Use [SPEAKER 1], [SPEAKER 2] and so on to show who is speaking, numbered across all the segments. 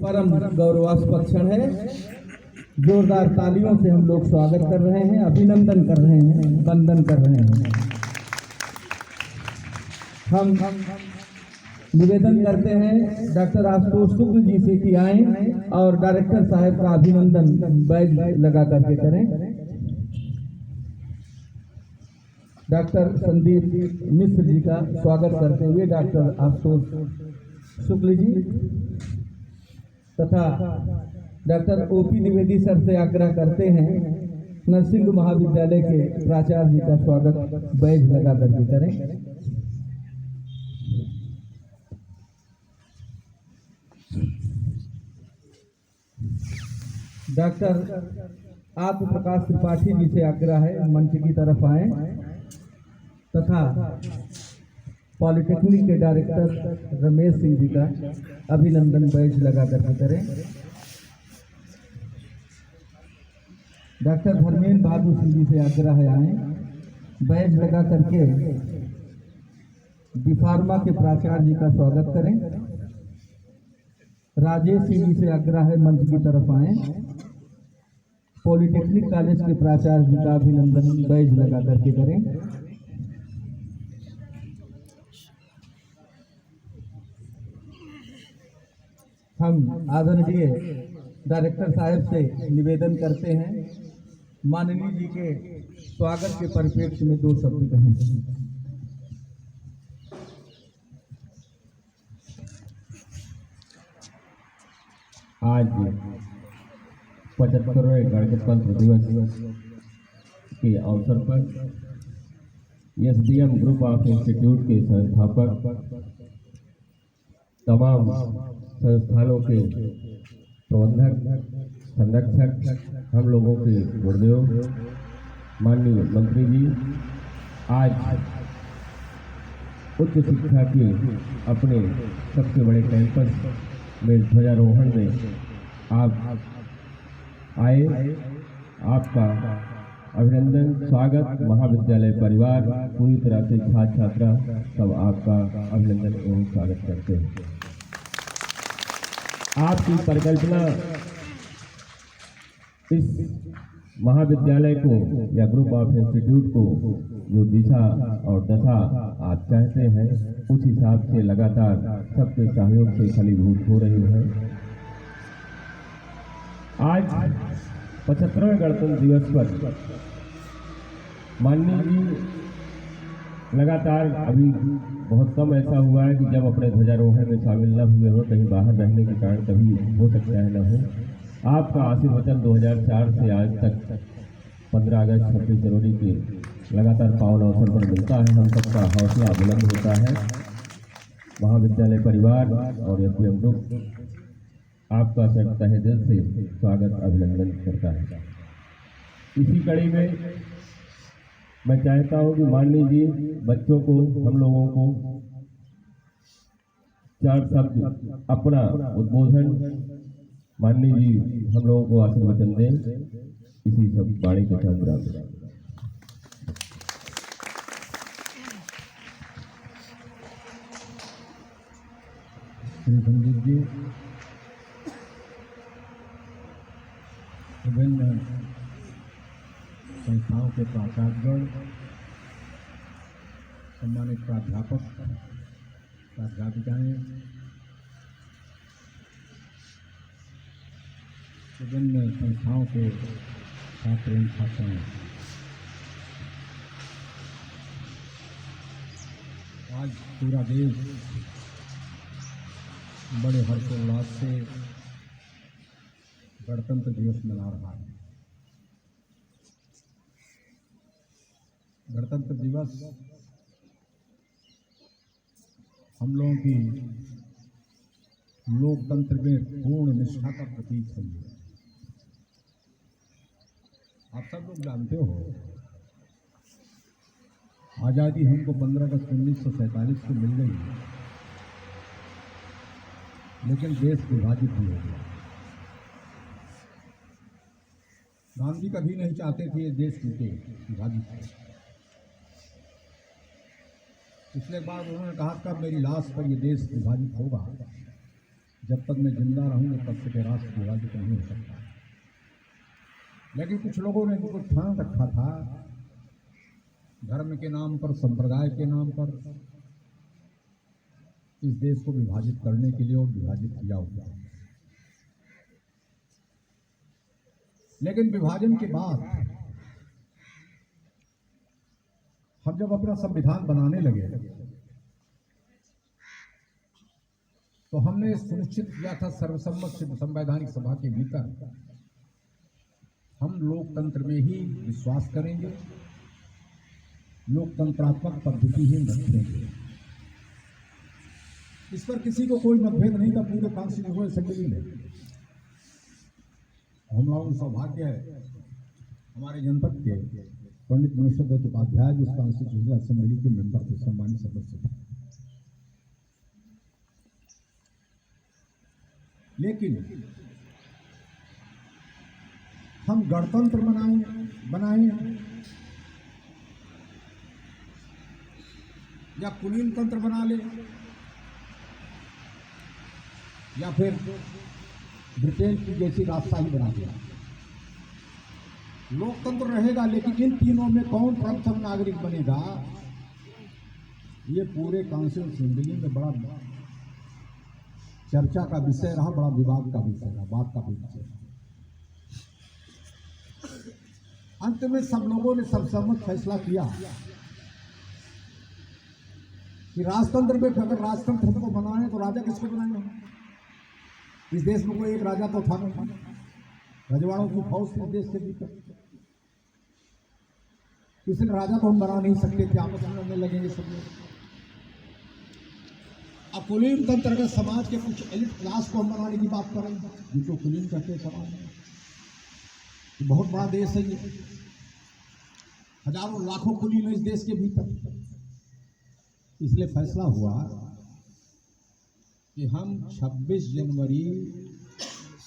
[SPEAKER 1] परम गौरवास्पद क्षण है। जोरदार तालियों से हम लोग स्वागत कर रहे हैं, अभिनंदन कर रहे हैं, वंदन कर रहे हैं। हम निवेदन करते हैं डॉक्टर आशुतोष शुक्ल जी से कि आए और डायरेक्टर साहब का अभिनंदन बैज लगा करके करें। डॉक्टर संदीप मिश्र जी का स्वागत करते हुए डॉक्टर आशुतोष शुक्ल जी तथा डॉक्टर ओपी द्विवेदी सर से आग्रह करते हैं नरसिंह महाविद्यालय के प्राचार्य जी का स्वागत बैज लगा करके करें। डॉक्टर आत्म प्रकाश त्रिपाठी जी से आग्रह है मंच की तरफ आए तथा पॉलिटेक्निक के डायरेक्टर रमेश सिंह जी का अभिनंदन बैज लगा करके करें। डॉक्टर धर्मेंद्र बहादुर सिंह जी से आग्रह है आए बैज लगा करके बिफार्मा के प्राचार्य जी का स्वागत करें। राजेश सिंह जी से आग्रह है मंच की तरफ आए पॉलिटेक्निक कॉलेज के प्राचार्य जी का अभिनंदन बैज लगा करके करें। हम आदरणीय डायरेक्टर साहब से निवेदन करते हैं माननीय जी के स्वागत के परिप्रेक्ष्य में दो शब्द कहें।
[SPEAKER 2] आज 75वें गणतंत्र दिवस के अवसर पर एसडीएम ग्रुप ऑफ इंस्टीट्यूट के संस्थापक, तमाम संस्थानों के प्रबंधक, संरक्षक, हम लोगों के गुरुदेव, माननीय मंत्री जी, आज उच्च शिक्षा के अपने सबसे बड़े कैंपस में ध्वजारोहण में आप आए। आपका अभिनंदन, स्वागत। महाविद्यालय परिवार पूरी तरह से छात्र छात्रा सब आपका अभिनंदन एवं स्वागत करते हैं। आपकी परिकल्पना इस महाविद्यालय को या ग्रुप ऑफ इंस्टीट्यूट को जो दिशा और दशा आप चाहते हैं उस हिसाब से लगातार सबके सहयोग से फलीभूत हो रही है। आज 75वें गणतंत्र दिवस पर माननीय जी लगातार अभी बहुत कम ऐसा हुआ है कि जब अपने ध्वजारोहण में शामिल न हुए हो, कहीं बाहर रहने के कारण कभी हो सकता है न हो। आपका आशीर्वचन 2004 से आज तक 15 अगस्त 26 जनवरी के लगातार पावन अवसर पर मिलता है। हम सबका हौसला बुलंद होता है। महाविद्यालय परिवार और एसडीएम ग्रुप आपका सब तहे दिल से स्वागत अभिनंदन करता है। इसी कड़ी में मैं चाहता हूं कि माननीय जी बच्चों को, हम लोगों को 4 शब्द अपना उद्बोधन माननीय जी हम लोगों को आशीर्वचन दें। इसी सब वाणी के साथ विराम दें।
[SPEAKER 1] श्री संदीप जी, विभिन्न संस्थाओं के प्राचार्यगण, सम्मानित प्राध्यापक, प्राध्यापिकाएं, विभिन्न संस्थाओं के छात्र एवं छात्राएं, आज पूरा देश बड़े हर्षोल्लास से गणतंत्र दिवस मना रहा है। गणतंत्र दिवस हम लोगों की लोकतंत्र में पूर्ण निष्ठा का प्रतीक है। आप सब लोग जानते हो आज़ादी हमको 15 अगस्त 1947 को मिल गई, लेकिन देश विभाजित भी हो गया। गांधी कभी नहीं चाहते थे ये देश टूटे, विभाजित हो। पिछले बार उन्होंने कहा कब मेरी लाश पर ये देश विभाजित होगा,
[SPEAKER 3] जब तक मैं जिंदा रहूंगा तब तक राष्ट्र विभाजित नहीं हो सकता। लेकिन कुछ लोगों ने इनको ठान रखा था धर्म के नाम पर, संप्रदाय के नाम पर इस देश को विभाजित करने के लिए, और विभाजित किया हुआ है। लेकिन विभाजन के बाद हम जब अपना संविधान बनाने लगे तो हमने सुनिश्चित किया था सर्वसम्मत संवैधानिक सभा के भीतर हम लोकतंत्र में ही विश्वास करेंगे, लोकतंत्रात्मक पद्धति ही रखेंगे। इस पर किसी को कोई मतभेद नहीं था पूरे कॉन्स्टिट्यूशन असेंबली में। हम लोगों को सौभाग्य है हमारे जनपद के पंडित मनुष्य दत्त उपाध्याय उस कॉन्स्टिट्यूशन असेंबली के मेंबर थे, सम्मानित सदस्य थे। लेकिन हम गणतंत्र बनाए या कुलीन तंत्र बना ले या फिर ब्रिटेन की जैसी रास्ता ही बना दिया। लोकतंत्र रहेगा, लेकिन इन तीनों में कौन प्रथम नागरिक बनेगा, ये पूरे काउंसिल असेंबली में बड़ा चर्चा का विषय रहा, बड़ा विवाद का विषय रहा, बात का विषय रहा। अंत में सब लोगों ने सर्वसम्मत फैसला किया कि राजतंत्र में, अगर राजतंत्र को बनाए तो राजा किसको बनाएंगे? इस देश में कोई एक राजा तो था नहीं, रजवाड़ों की फौज थी इस देश के भीतर, इसलिए राजा तो हम बना नहीं सकते थे, आपस में लड़ने लगेंगे सब लोग। अब कुलीन तंत्र अगर समाज के कुछ एलिट क्लास को हम बनाने की बात करें, जिनको कुलीन कहते हैं समाज में, तो बहुत बड़ा देश है ये, हजारों लाखों कुलीन है इस देश के भीतर। इसलिए फैसला हुआ कि हम 26 जनवरी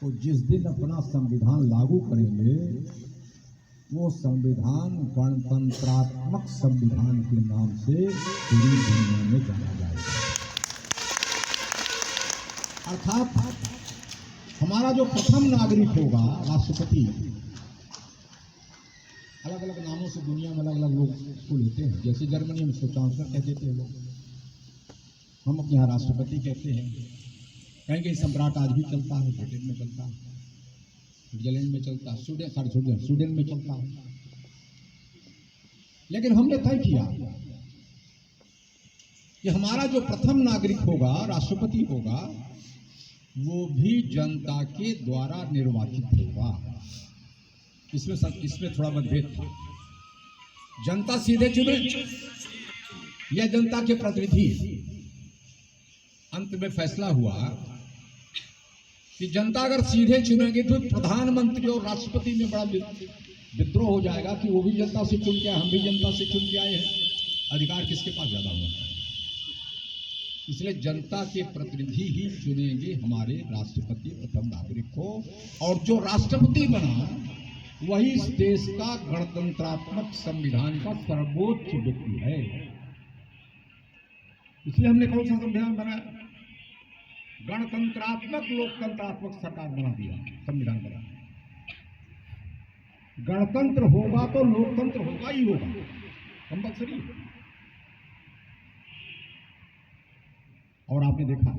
[SPEAKER 3] को जिस दिन अपना संविधान लागू करेंगे वो संविधान गणतंत्रात्मक संविधान के नाम से पूरी दुनिया में जाना जाएगा। अर्थात हमारा जो प्रथम नागरिक होगा, राष्ट्रपति, अलग अलग नामों से दुनिया में अलग अलग लोग उसको लेते हैं। जैसे जर्मनी में उसको चांसलर कह देते हैं लोग, हम अपने यहाँ राष्ट्रपति कहते हैं। कहेंगे सम्राट आज भी चलता है, ब्रिटेन में चलता है, स्विट्जरलैंड में चलता है, स्वीडन में चलता है। लेकिन हमने तय किया कि हमारा जो प्रथम नागरिक होगा, राष्ट्रपति होगा, वो भी जनता के द्वारा निर्वाचित होगा। इसमें थोड़ा मतभेद था, जनता सीधे चुने या जनता के प्रतिनिधि। अंत में फैसला हुआ कि जनता अगर सीधे चुनेंगे तो प्रधानमंत्री और राष्ट्रपति में बड़ा विद्रोह हो जाएगा कि वो भी जनता से चुन के आए, हम भी जनता से चुन के आए हैं, अधिकार किसके पास ज्यादा हुआ। इसलिए जनता के प्रतिनिधि ही चुनेंगे हमारे राष्ट्रपति, प्रथम नागरिक को, और जो राष्ट्रपति बना वही इस देश का गणतंत्रात्मक संविधान का सर्वोच्च व्यक्ति है। इसलिए हमने कौन सा संविधान बनाया? गणतंत्रात्मक लोकतंत्रात्मक सरकार बना दिया, संविधान बना। गणतंत्र होगा तो लोकतंत्र होगा ही होगा, कंपल्सरी। और आपने देखा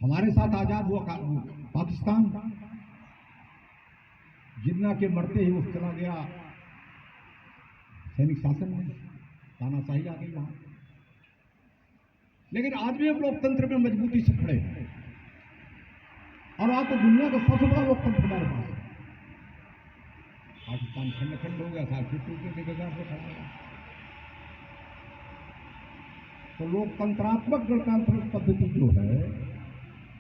[SPEAKER 3] हमारे साथ आजाद हुआ पाकिस्तान, जिन्ना के मरते ही वो चला गया सैनिक शासन में, तानाशाही आ गई वहां। लेकिन आज भी हम लोकतंत्र में मजबूती से खड़े हैं, और आज तो दुनिया का सबसे बड़ा लोकतंत्र हमारे पास है। पाकिस्तान खंड खंड हो गया था, फिर टूटने के कगार पर खड़ा है। तो लोकतंत्रात्मक गणतांत्रिक पद्धति जो है,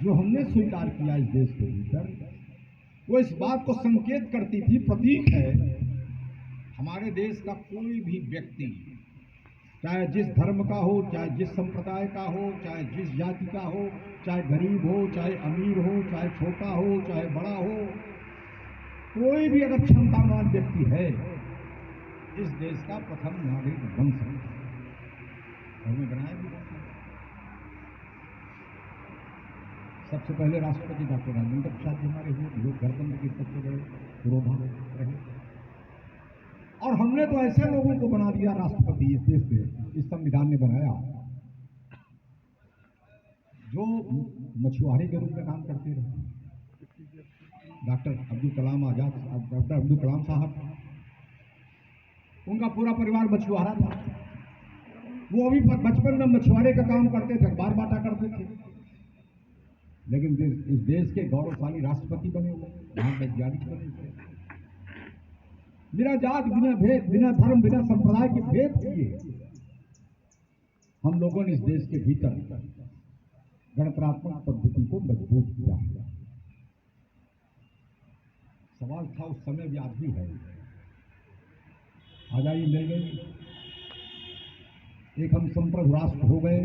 [SPEAKER 3] जो हमने स्वीकार किया इस देश के भीतर, वो इस बात को संकेत करती थी, प्रतीक है हमारे देश का कोई भी व्यक्ति, चाहे जिस धर्म का हो, चाहे जिस संप्रदाय का हो, चाहे जिस जाति का हो, चाहे गरीब हो, चाहे अमीर हो, चाहे छोटा हो, चाहे बड़ा हो, कोई भी अगर क्षमतावान व्यक्ति है इस देश का प्रथम नागरिक बन सकता है। हमने बनाया भी सबसे पहले राष्ट्रपति डॉक्टर राजेंद्र प्रसाद जी हमारे हुए, जो गणतंत्र के सबसे बड़े पुरोधा रहे। और हमने तो ऐसे लोगों को बना दिया राष्ट्रपति इस देश में, इस संविधान ने बनाया, जो मछुआरे के रूप में काम करते रहे। डॉक्टर अब्दुल कलाम आजाद, डॉक्टर अब्दुल कलाम साहब, उनका पूरा परिवार मछुआरा था। वो अभी बचपन में मछुआरे का काम करते थे, अखबार बांटा करते थे, लेकिन इस देश के गौरवशाली राष्ट्रपति बने हुए, महान वैज्ञानिक बने हुए, बिना जात, बिना भेद, बिना धर्म, बिना संप्रदाय के भेद किए हम लोगों ने इस देश के भीतर गणतंत्रात्मक पद्धति को मजबूत किया है। सवाल था उस समय भी, आज भी है। आजादी मिल गई, एक हम संप्रभु राष्ट्र हो गए,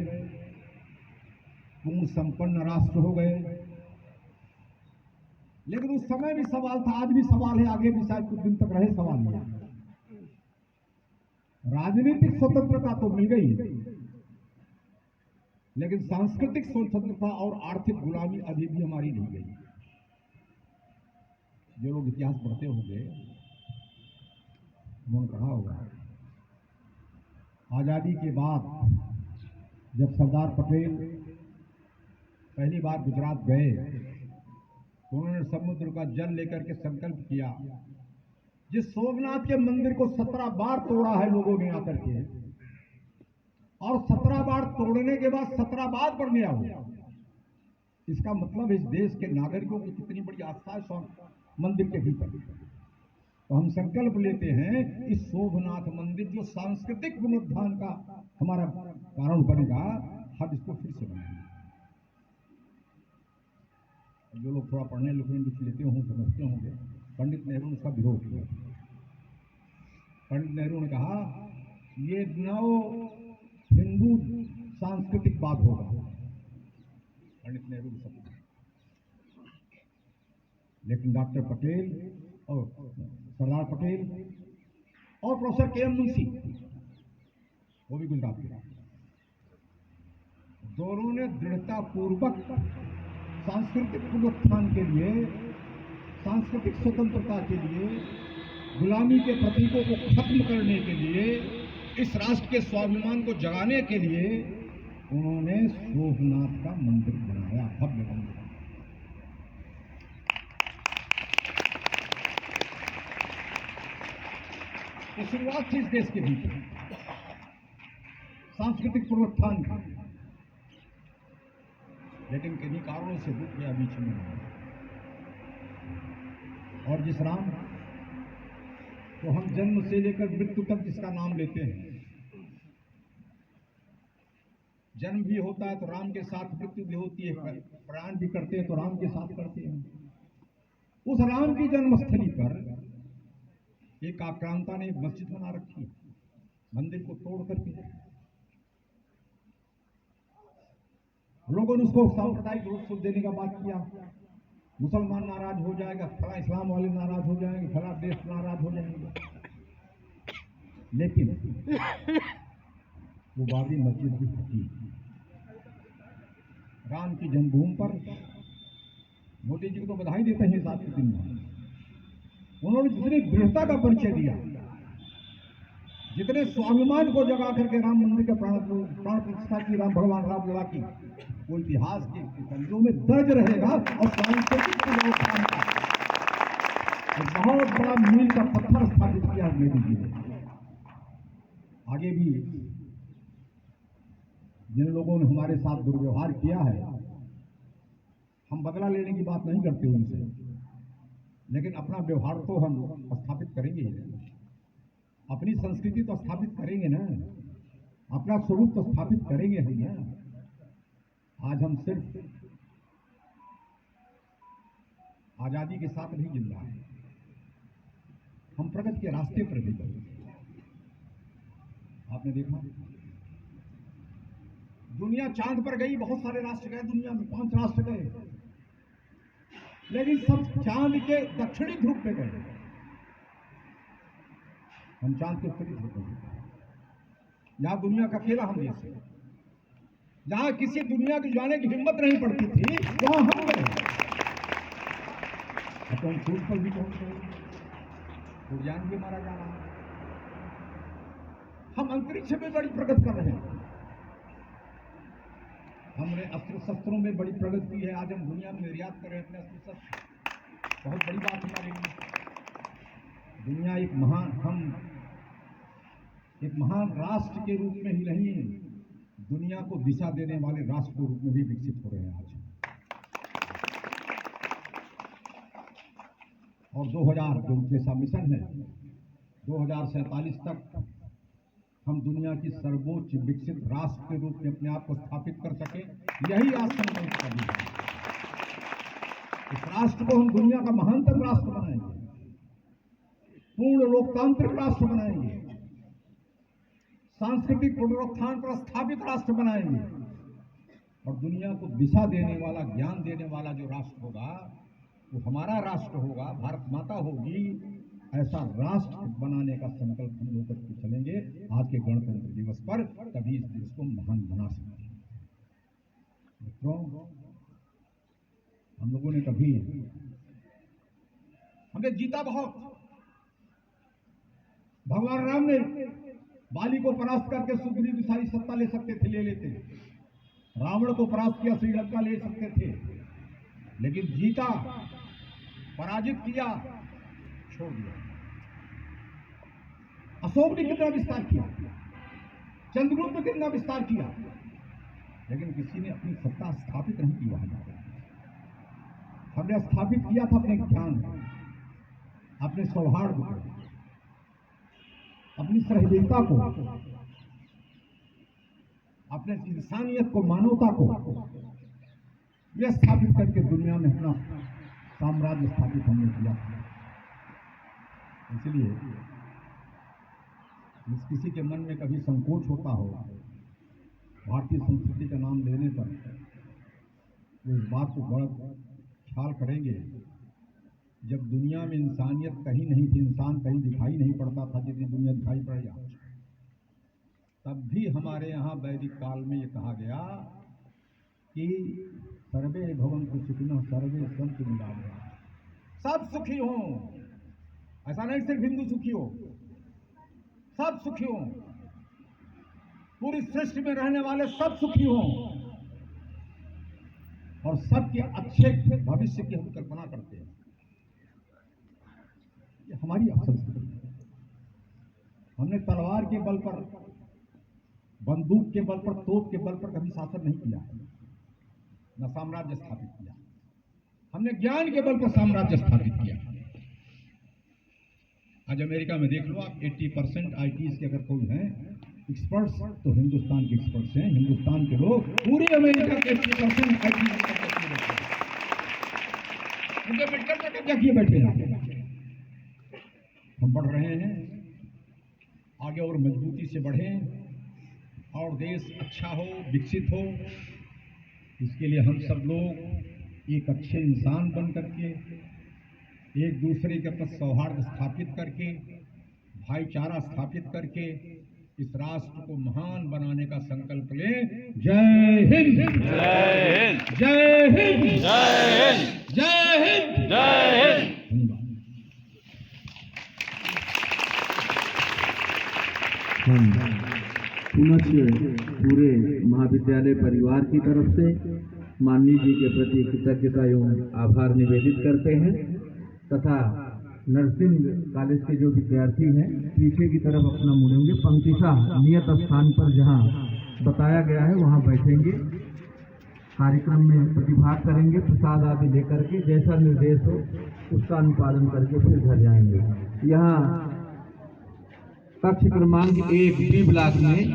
[SPEAKER 3] पूर्ण संपन्न राष्ट्र हो गए, लेकिन उस समय भी सवाल था, आज भी सवाल है, आगे भी शायद कुछ दिन तक रहे सवाल है। राजनीतिक स्वतंत्रता तो मिल गई, लेकिन सांस्कृतिक स्वतंत्रता और आर्थिक गुलामी अभी भी हमारी नहीं गई। जो लोग इतिहास पढ़ते होंगे उन्होंने पढ़ा होगा, आजादी के बाद जब सरदार पटेल पहली बार गुजरात गए तो उन्होंने समुद्र का जल लेकर के संकल्प किया। जिस सोमनाथ के मंदिर को 17 बार तोड़ा है लोगों ने आकर के, और 17 बार तोड़ने के बाद 17 बार बढ़ गया हो, इसका मतलब इस देश के नागरिकों की कितनी बड़ी आस्था है मंदिर के भीतर। तो हम संकल्प लेते हैं, इस सोमनाथ मंदिर जो सांस्कृतिक पुनरुत्थान का हमारा कारण बनेगा, हम इसको फिर से बनाएंगे। जो लोग थोड़ा पढ़ने लिखने लिख लेते हों, समझते होंगे, पंडित नेहरू ने उसका विरोध किया। पंडित नेहरू ने कहा ये नव हिंदू सांस्कृतिकवाद होगा। पंडित नेहरू ने सब, लेकिन डॉक्टर पटेल और सरदार पटेल और प्रोफेसर के एम मुंशी, वो भी गुजरात के, दोनों ने दृढ़ता पूर्वक सांस्कृतिक पुनरुत्थान के लिए, सांस्कृतिक स्वतंत्रता के लिए, गुलामी के प्रतीकों को खत्म करने के लिए, इस राष्ट्र के स्वाभिमान को जगाने के लिए उन्होंने सोमनाथ का मंदिर बनाया, भव्य मंदिर। तो शुरुआत थी इस देश के भीतर सांस्कृतिक पुनरुत्थान की, लेकिन किन्हीं कारणों से रुक गया बीच में। और जिस राम तो हम जन्म से लेकर मृत्यु तक जिसका नाम लेते हैं, जन्म भी होता है तो राम के साथ मृत्यु भी होती है, प्रयाण भी करते हैं तो राम के साथ करते हैं। उस राम की जन्मस्थली पर एक आक्रांता ने मस्जिद बना रखी है, मंदिर को तोड़ करके। लोगों ने उसको सांप्रदायिक रूप से देने का बात किया, मुसलमान नाराज हो जाएगा, फला इस्लाम वाले नाराज हो जाएंगे, फला देश नाराज हो जाएंगे। लेकिन वो बाबरी मस्जिद भी फटी। राम की जन्मभूमि पर मोदी जी को तो बधाई देते हैं इस आज के दिन में। उन्होंने जितनी दृढ़ता का परिचय दिया, जितने स्वाभिमान को जगा करके राम मंदिर का प्राण प्रतिष्ठा की, राम भगवान राम लला की, वो इतिहास के कंधों में दर्ज रहेगा। और सांस्कृतिक व्यवस्था बहुत बड़ा मील का पत्थर स्थापित किया मोदी जी ने। आगे भी जिन लोगों ने हमारे साथ दुर्व्यवहार किया है, हम बदला लेने की बात नहीं करते उनसे, लेकिन अपना व्यवहार तो हम स्थापित करेंगे ही, अपनी संस्कृति तो स्थापित करेंगे ना, अपना स्वरूप तो स्थापित करेंगे हम ना। आज हम सिर्फ आजादी के साथ नहीं जिंदा है, हम प्रगति के रास्ते पर भी चल। आपने देखा दुनिया चांद पर गई, बहुत सारे राष्ट्र गए दुनिया में, 5 राष्ट्र गए, लेकिन सब चांद के दक्षिणी ध्रुव पे गए, हम चांद के उत्तरी ध्रुव पे गए। यहां दुनिया का अकेला हम देश है। जहां किसी दुनिया की जाने की हिम्मत नहीं पड़ती थी, वहां हम गए। अब तो हम सूर्य पर भी पहुंच गए, सूर्यान भी मारा जा रहा है, हम अंतरिक्ष में बड़ी प्रगति कर रहे हैं, हमने अस्त्र शस्त्रों में बड़ी प्रगति की है। आज हम दुनिया में निर्यात कर रहे हैं अपने अस्त्र शस्त्र, बहुत बड़ी बात हमारे लिए। दुनिया हम एक महान राष्ट्र के रूप में ही नहीं, दुनिया को दिशा देने वाले राष्ट्र के रूप में भी विकसित हो रहे हैं आज। और 2000 जो जैसा मिशन है, 2047 तक हम दुनिया की सर्वोच्च विकसित राष्ट्र के रूप में अपने आप को स्थापित कर सके, यही आज संकल्प करनी है। इस राष्ट्र को हम दुनिया का महानतम राष्ट्र बनाएंगे, पूर्ण लोकतांत्रिक राष्ट्र बनाएंगे, सांस्कृतिक पुनरुत्थान पर स्थापित राष्ट्र बनाएंगे, और दुनिया को दिशा देने वाला, ज्ञान देने वाला जो राष्ट्र होगा वो हमारा राष्ट्र होगा, भारत माता होगी। ऐसा राष्ट्र बनाने का संकल्प हम लोग करके चलेंगे आज के गणतंत्र दिवस पर, तभी इस देश को महान बना सकते हैं। मित्रों, हम लोगों ने कभी हमने जीता बहुत। भगवान राम ने बाली को परास्त करके सुग्रीव की सारी सत्ता ले सकते थे, ले लेते। रावण को परास्त किया, श्रीलंका ले सकते थे, लेकिन जीता, पराजित किया, छोड़ दिया। अशोक ने कितना विस्तार किया, चंद्रगुप्त ने कितना विस्तार किया, लेकिन किसी ने अपनी सत्ता स्थापित नहीं की वहां जाकर। हमने स्थापित किया था अपने ज्ञान, अपने सौहार्द को, अपनी सहजीविता को, अपने इंसानियत को, मानवता को यह स्थापित करके दुनिया में अपना साम्राज्य स्थापित हमने किया। इसलिए किसी के मन में कभी संकोच होता हो भारतीय संस्कृति का नाम लेने पर, वो इस बात को बड़ा ख्याल करेंगे, जब दुनिया में इंसानियत कहीं नहीं थी, इंसान कहीं दिखाई नहीं पड़ता था, जितनी दुनिया दिखाई पड़ गया, तब भी हमारे यहाँ वैदिक काल में ये कहा गया कि सर्वे भवन्तु सुखिनः सर्वे सन्तु निरामयाः, सब सुखी हों। ऐसा नहीं सिर्फ हिंदू सुखी हो, सब सुखी हों, पूरी सृष्टि में रहने वाले सब सुखी हों, और सबके अच्छे भविष्य की हम कल्पना करते हैं। ये हमारी संस्कृति है। हमने तलवार के बल पर, बंदूक के बल पर, तोप के बल पर कभी शासन नहीं किया, न साम्राज्य स्थापित किया। हमने ज्ञान के बल पर साम्राज्य स्थापित किया। आज अमेरिका में देख लो आप, 80% ITs के अगर कोई हैं एक्सपर्ट्स, तो हिंदुस्तान के एक्सपर्ट्स हैं। हिंदुस्तान के लोग पूरे अमेरिका के 80% IT उनके मिटकर के कब्जा किए बैठे हैं। हम बढ़ रहे हैं, आगे और मजबूती से बढ़ें और देश अच्छा हो, विकसित हो। इसके लिए हम सब लोग एक अच्छे इंसान बन करके, एक दूसरे के प्रति सौहार्द स्थापित करके, भाईचारा स्थापित करके इस राष्ट्र को महान बनाने का संकल्प लें। जय हिंद,
[SPEAKER 4] जय हिंद,
[SPEAKER 3] जय हिंद,
[SPEAKER 4] जय हिंद,
[SPEAKER 3] जय हिंद,
[SPEAKER 4] जय हिंद।
[SPEAKER 1] हम पुनः पूरे महाविद्यालय परिवार की तरफ से माननीय जी के प्रति कृतज्ञता एवं आभार निवेदित करते हैं, तथा नर्सिंग कॉलेज के जो विद्यार्थी हैं पीछे की तरफ अपना मुड़ेंगे, पंक्तिशः नियत स्थान पर जहां बताया गया है वहां बैठेंगे, कार्यक्रम में प्रतिभाग करेंगे, प्रसाद आदि लेकर के जैसा निर्देश हो उसका अनुपालन करके फिर घर जाएंगे। यहाँ कक्ष क्रमांक 1 B ब्लॉक में